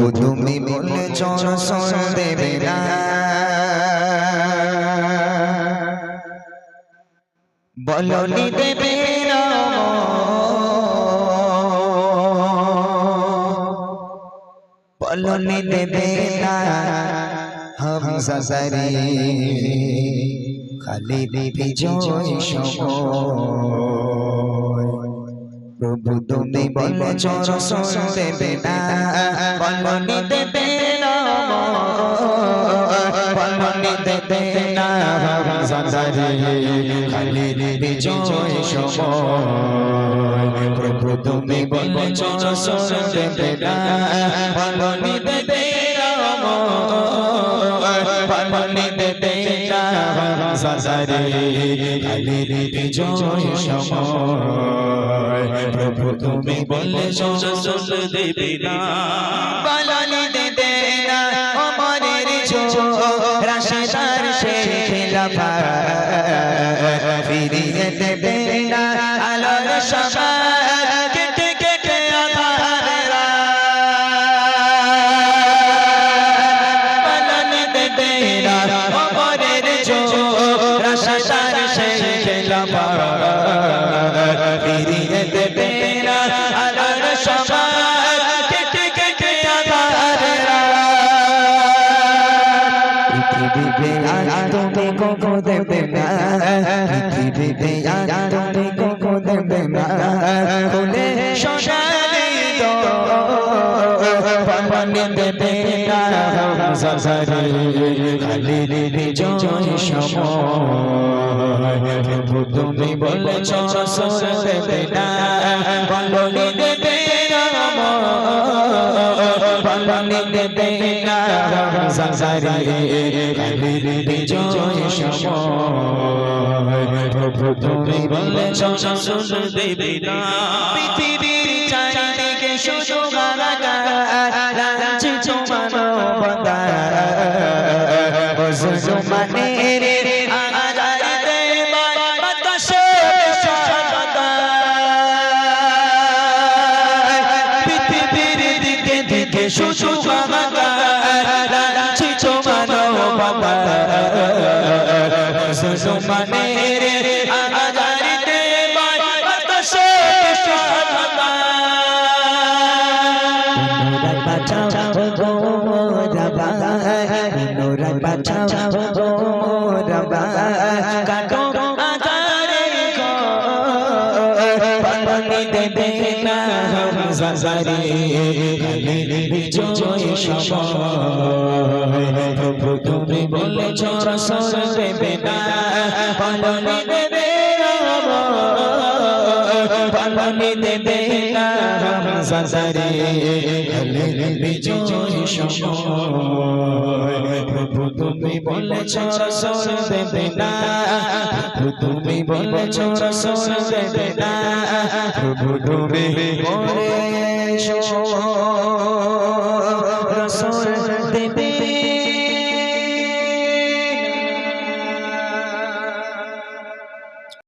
প্রভু তুমি বলেছ রসুল দেবে না বলনি দেবে না বলনি দেবে না হামজা সারি খালিদ বিজয় সময় প্রভু তুমি বলেছ রসুল দেবে না বলনি দেবে না বলনি দেবে না হামজা সারি খালিদ বিজয় সময় প্রভু তুমি বলেছ রসুল দেবে না বলনি দেবে না বলনি দেবে না হামজা সারি খালিদ বিজয় সময় প্রভু তুমি বলেছ রসুল দেবে না বলনি দেবে না ওমরের ছোট রাশেদার শেখ খিলাফা ফিরিয়ে দেবে না আলোর সমাজ কেটে কেটে আধারেরা বলনি দেবে না ওমরের ছোট রাশেদার শেখ খিলাফা ফিরিয়ে দেবে না আলোর সমাজ কেটে কেটে আধারেরা পৃথিবীতে আজ তুমি কোকো দেবে না পৃথিবীতে আজ তুমি কোকো দেবে না বলে সোনালি তো বলনি দেবে না হামজা সারি খালিদ বিজয় সময় প্রভু তুমি বলেছ রসুল দেবে না বলনি দেবে না বলনি দেবে না হামজা সারি খালিদ বিজয় সময় প্রভু তুমি বলেছ রসুল দেবে না পৃথিবীর চারিদিকে শুধু গালাগাল লাঞ্ছিত মানবতা মুসলমানের আজারিতে বাতাসে স্বাগতা পৃথিবীর দিকে দিকে শুধু গালাগাল লাঞ্ছিত মানবতা মুসলমানের আজারিতে বাতাসে স্বাগতা বাঁচাও গো মোরা নোরা বাঁচাও গো মোরা কাটো আধারে গো বলনি দেবে না হামজা সারি খালিদ বিজয় সময় প্রভু তুমি বলেছ রসুল দেবে না বলনি দেবে না বলনি দেবে না হামজা সারি খালিদ বিজয় সময় প্রভু তুমি বলেছ রসুল দেবে না প্রভু তুমি বলেছ রসুল দেবে না প্রভু তুমি বলেছ